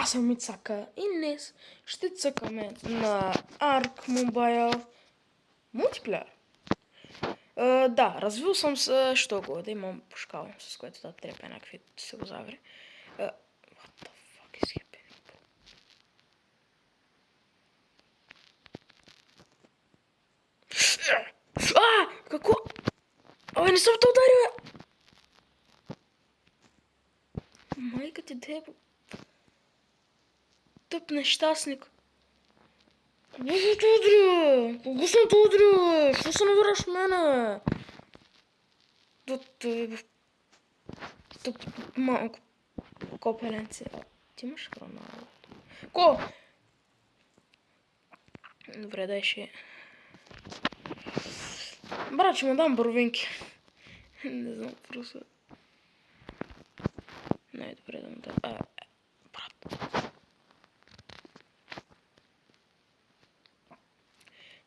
Аз съм Мицака и днес ще цъкаме на Ark Mobile мултиплеер. Да, развил съм се, що го да имам пушкал, с което да трепя някакви силозаври. What the fuck is happening? Какво? Абе, не съм те ударил, бе! Майка ти дебо. Тъп нещастник. Не съм те ударил! Кого съм те ударил? Що се навираш в мене? Тук малко копеленце. Ти имаш храна? Ко? Добре, дай ще... Брат, ще му дам бървинки. Не знам, просто... Най-добре да му дам... брат.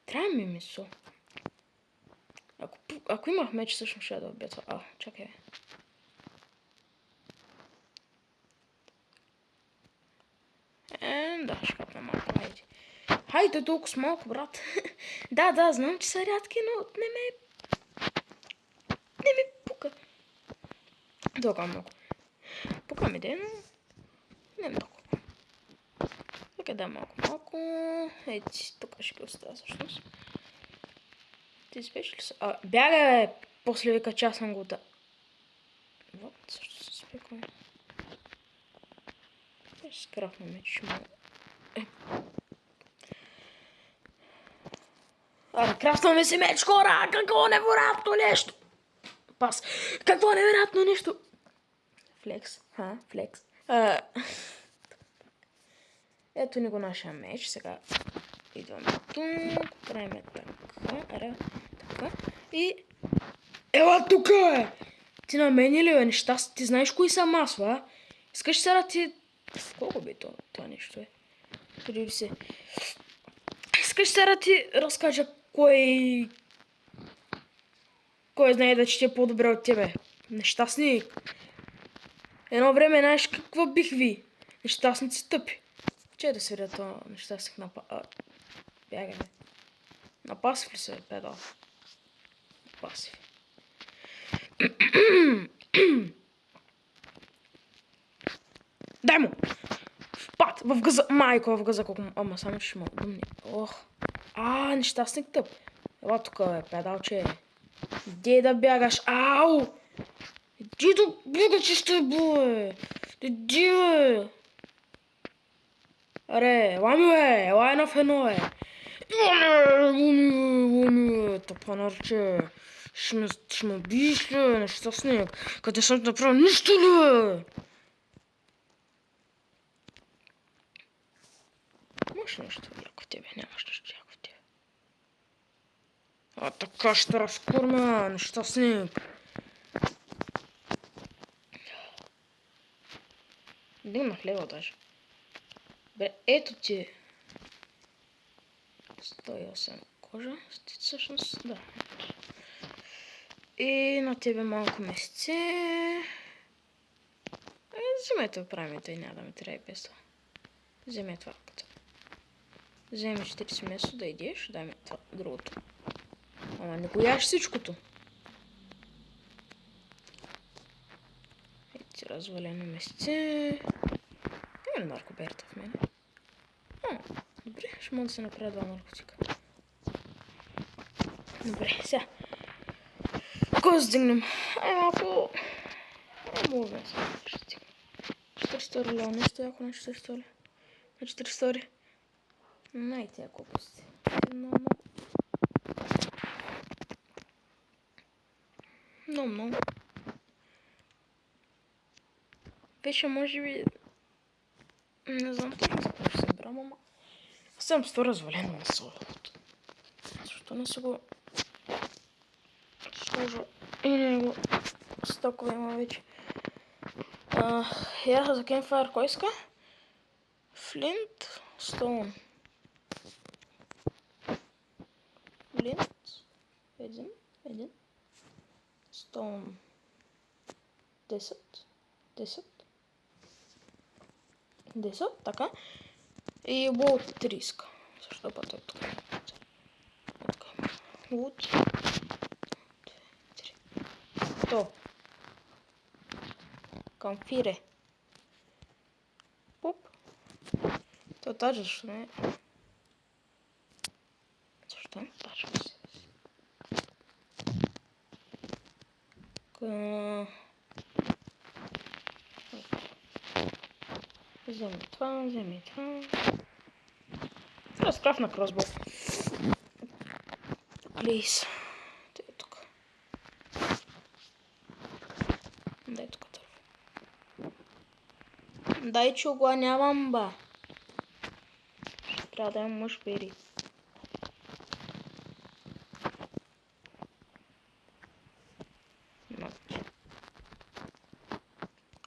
Трябва ми мисъл. Ако имах меч, всъщност ще да убия това. Чакай. Да, ще капна малко, хайде. Хайде, толкова с малко, брат. Да, знам, че са рядки, но не ме пука. Толкова много. Пука ми де, но не много. Така да, малко. Ейти, тук ще ги оставя всъщност. Ти спеш ли са? Бягай, бе! После вика, че аз съм го да... Вот, също се спеква. Ще скрафна меч, ще мога. Крафтваме си меч, хора! Какво невероятно нещо! Пас! Какво невероятно нещо! Флекс, флекс. Ето ни го нашия меч. Сега идваме тук. Правим така. И... Ела тука, бе! Ти на мен ли, бе, неща? Ти знаеш кои съм аз, ва? Искаш сега да ти... Колко би това нещо, е? Преди се. Искаш сега да ти разкажа кой знае да ще е по-добре от тебе. Нещастник. Едно време, знаеш какво бих ви? Нещастници тъпи. Че да се видя това нещастник на бягай, бе. На пасив ли се, педал? На пасив. Дай му! Впад! В газа! Майко, в газа, колко му... Ама само ще му думни. Ох! Нещастник тъп. Ела тук, бе, педалче. Иди да бягаш. Ау! Иди да бягаш, че ще бе! Иди, бе! Аре, ела ми, бе! Ела една в едно, бе! Луни, тъпанарче! Ще ме биеш ли, нещастник? Къде съм направил нищо ли, бе? Имаш нещо яко в тебе, нямаш нещо яко в тебе. Така ще разкурма, нещастник. Дигнах лева даже. Бе, ето ти. 108 кожа. Всъщност, да. И на тебе малко месеци. Вземете правилните и няма да ми трябва и без това. Вземе това като. Вземе 40 месо да идеш, дай ми това другото. Ама не го яш всичкото. Ей ти развалено месеци. Има ли наркоберта в мене? Добре, ще мога да се направя два наркотика. Добре, сега. Кой да сдигнем? Малко... Мога да се стигнем. 400 лева, нещо яко на 400 ли? На 400 ли? Най-тия глупости. Много. Беше, може би... Не знам точно за какво ще се брам, ама... Аз съм с това развалено на соловото. Защо не са го... Сложа и него стокове има вече. За кемфайр кой иска? Флинт, стоун. Флинт, един. Стоун. 10. 10, така. И Wood 3 иска. Защо път е тук? Wood 3. То. Камфире. Пуп. То тази защо не е? Защо не тачва се? Вземи това, вземи това. Трябва да скрафна кросбол. Плиз. Той е тук. Дай тук търво. Дай чугла, нямам ба. Трябва да имам мъжпери.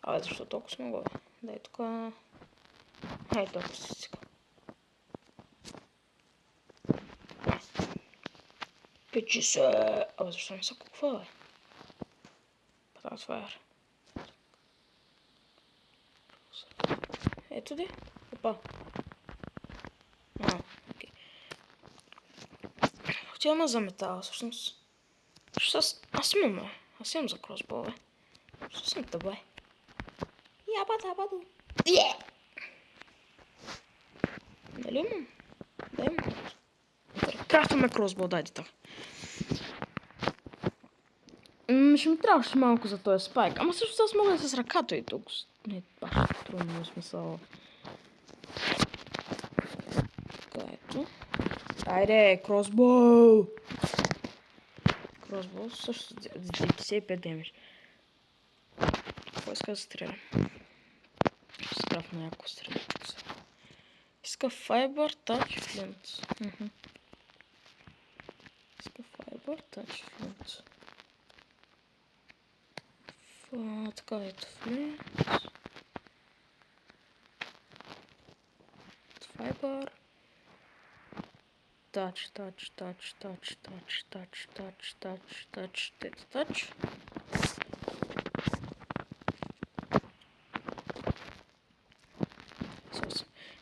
Абе, защо толкова много е? Дай тук. Хай, толкова си сега. Печи се. Абе, защо не са куква, бе? Трансфер. Ето де. Опа. Окей. Отиваме за метал, всъщност. Аз имам, бе. Аз имам за кросбол, бе. Защо съм тъбе? Ябаду. Нали имам? Да имам. Крафтваме кросбол, дайде така. Ще ми трябваше малко за този спайк. Ама също аз мога да с ръката и тук. Не, баш трудно смисъл. Така, ето. Айде, кросбол! Кросбол също 95 демидж. Какво иска да стрелям? Ще скрафна някакво стрелям. Иска файбър, тач, флинт. Иска файбър, тач, флинт. Така, ето флинт. Файбър. Тач.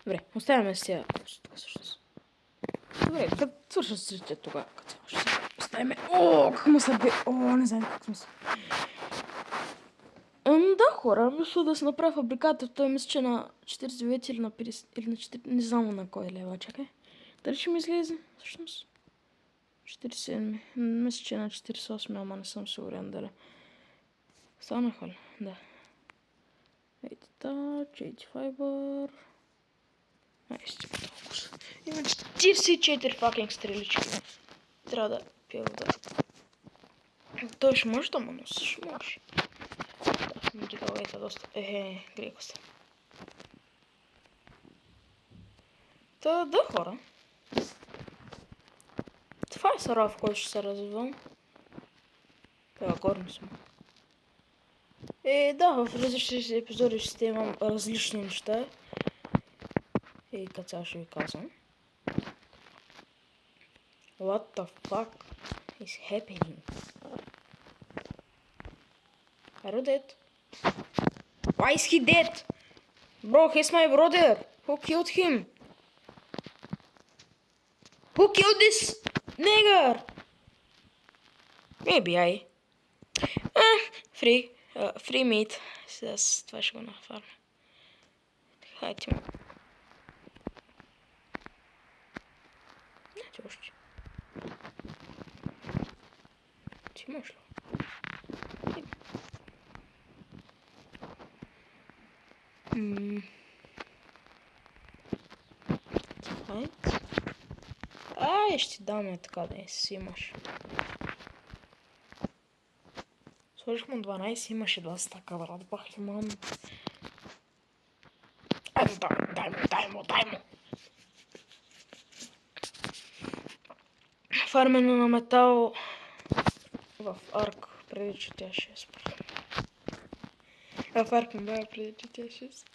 Добре, оставяме си тук всъщност. Добре, да свърша с тогава. Ще оставяме. Как му се бе. Не знам как сме се. Да, хора, мисля да се направя фабрикатор. Той мисля, че на 49 или на 50, или на 4, не знам на кой лева, чакай. Дали ще ми излезе, всъщност? 47, мисля, че на 48, ама не съм сигурен дали. Станаха ли? Да. Ейти тач, ейти файбър. Сте толкова. Има 44 факинг стрелички. Трябва да пия вода. Той ще може да му носи, ще може. Да, дигавайте доста. Грейко сте. Да, хора. Това е сара, в който ще се развивам. Това горно съм. Да, в различни епизоди ще имам различни неща. И като сега ще ви казвам. What the fuck is happening? Are you dead? Why is he dead? Bro, he's my brother. Who killed him? Who killed this nigger? Maybe I. Free meat. С това ще го нафармя. Хайде му. Не, още. Ти можеш ли? Ще ти дам така да не си имаш. Сложих му 12, имаше 2 стака, брат, бах ли мам. Дай му. Фармено на метал в арк преди че тя 6. В арк ме бая преди че тя 6.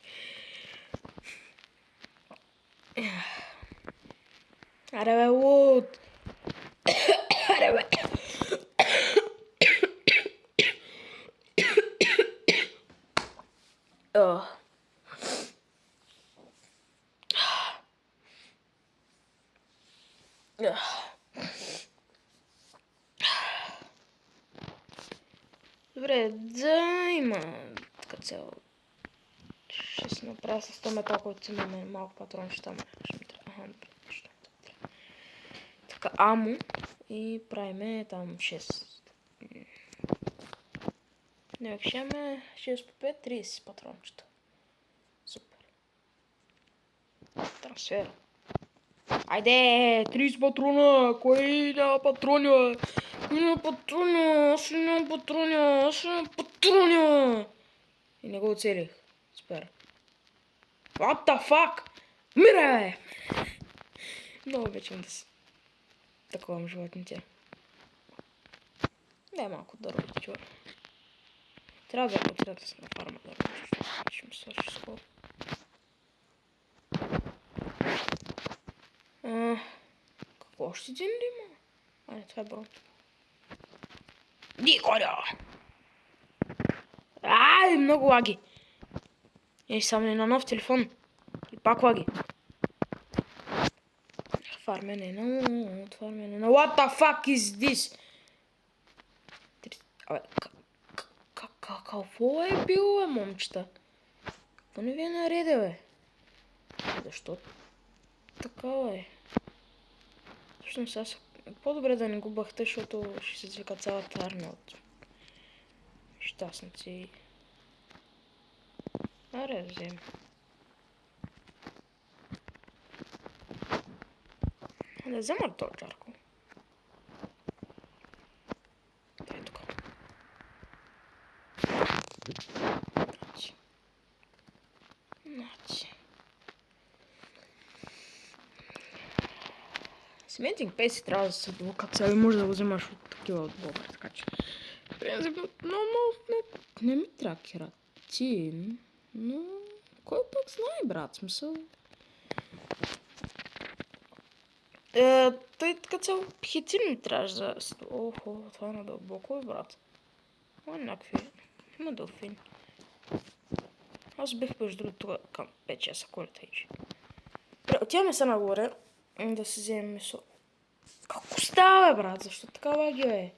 Аре бе, луд! Аре бе! Добре, да има така цяло. Ще се направя с 100 метал, който имаме малко патрончета. Така, амо. И правиме там 6. Не, ще имаме 6 по 5, 30 патрончета. Супер. Трансфер. Айде, 30 патрона! Кой няма патрони, бе? Кой няма патрони? Аз ли нямам патрони? Аз ли нямам патрони? И не го оцелих. Супер. What the fuck? Мира, бе! Много обичам да си таковам животните. Дай малко дърво, чува. Трябва да отида да се на фарма дърво. Ще ми свърши скоро. Какво още един ли има? А, не, това е брон. Диколя! Ай, много лаги. И само не на нов телефон. И пак лаги. Фармене на... Фармене на... What the fuck is this? Абе, какво е било, бе, момчета? Какво не ви е нареде, бе? Защо така, бе? Всъщност аз по-добре да не го бахте, защото ще се извика цялата армия от щастници. Аре, взем. Да взема този чарко. Дай тук. Значи. Сементинг пейси трябва да се блокат цели, може да го вземаш от такива от бобър, така че... Но не ми трябва кератин, но... Кой пък знае, брат, смисъл? Той така цял хитин ми трябваше за... Охо, това е надълбоко, брат. Има някакви... Има дълфини. Аз бих между другото тук към 5-6, ако не тъйче. Отиваме се нагоре да си вземем месо. Какво става, бе, брат? Защо така лаги, бе?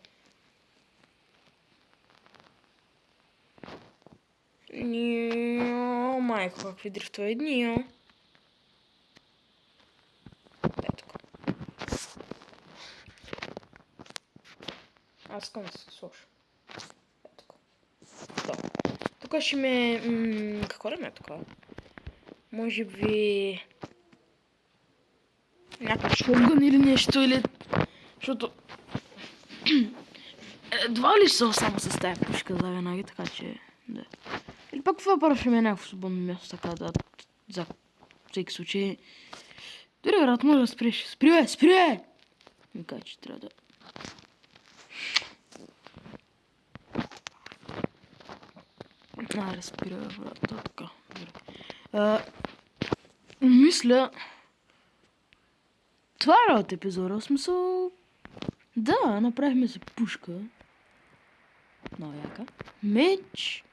Нио, майко, какви дрифтове. Нио. Дай тук. Аз искам да се сложа. Дай тук. Да. Тук ще ме... какво да ме е тук? Може би... някакъв шотгън или нещо, или... Защото... едва ли са само с тази пушка за винаги, така че... Да. Или пък това първо ще ми е някакво свободно място, така да... За всеки случай... Дори, брат, може да спреш. Спри, бе! Спри, бе! Ми кажа, че трябва да... Спри, бе, брат, така. Мисля... Това е от епизода, в смисъл... Да, направихме се пушка. Много яка. Меч.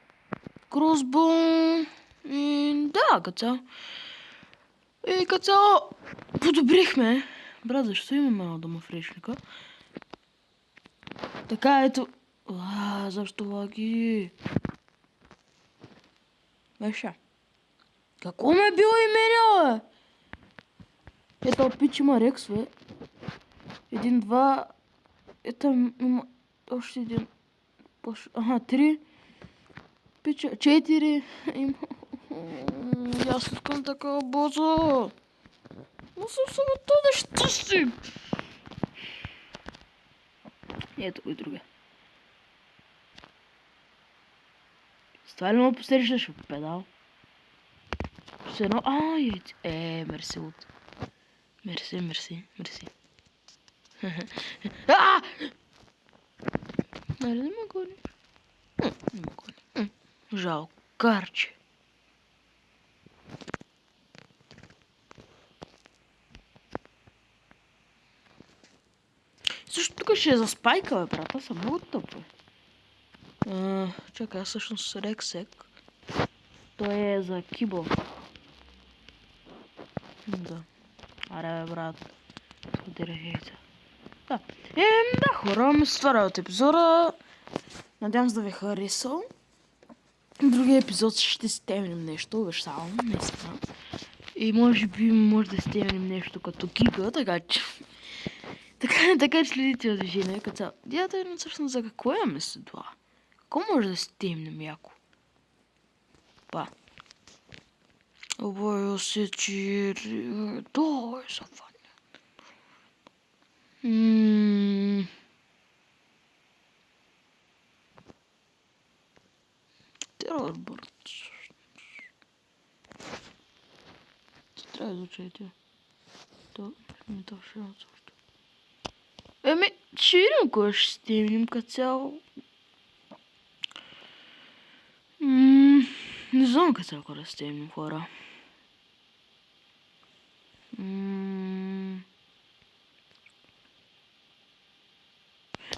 Кросбоу. И да, като цяло. И като цяло подобрихме. Брат, защо имаме едно домофречника? Така, ето. Защо лаги? Меша. Какво ме било именя, бе? Ето, пич има Рекс, бе. Един, два... Ето има още един... Ага, 3. Пича, 4. Има... Аз искам такава боза. Но съм само този щастик. Ето го и друга. С това ли му посрещаш педал? С едно... мерси от... Мерси. Нали да ме гони? Не ме гони. Жалкарче. Също тук ще е за спайка, бе, брат. Аз съм много тъп, бе. Чакай, аз всъщност Рексек. Той е за Кибо. Да. Аре, бе, брат. Благодаря, яйца. Да. Да, хора, мисля това е от епизода. Надявам се да ви е харесал. Другия епизод ще стемнем нещо, обещавам, наистина. И може би може да стемнем нещо като Гига, така че... така че следите от движение като цяло. Дията е всъщност за какво имаме след това? Какво може да стемнем яко? Па. Обоя се чири... Той е съвън. Трябва да бъдат. Трябва да учете. То не то ще също. Ще видим кой ще стемнем като цяло. Не знам като цяло кой да стемнем, хора.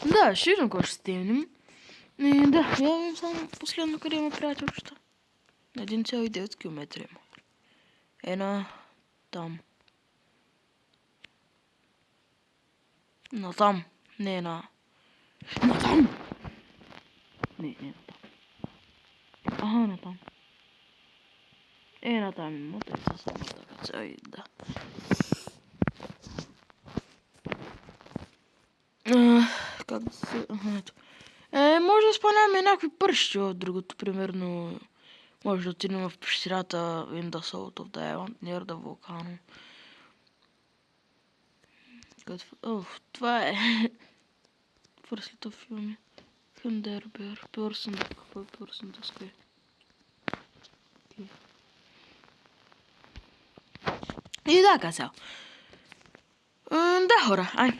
Да, ще видим кой ще стемнем. И да, я видим само последно къде има приятелчета. На 1,9 км има. Една там. На там. Не на... На там! Не на там. Аха, на там. На там има, те са само така цяло и да. Как да се... ето. Може да спомняме някакви пръщи в другото, примерно... Може да отидем в пещерата in the South of the Island, near the volcano. Това е... Върслите филми. Хендербер, Пърсън, какво е Пърсън да скай? И да, казал. Да, хора, ай.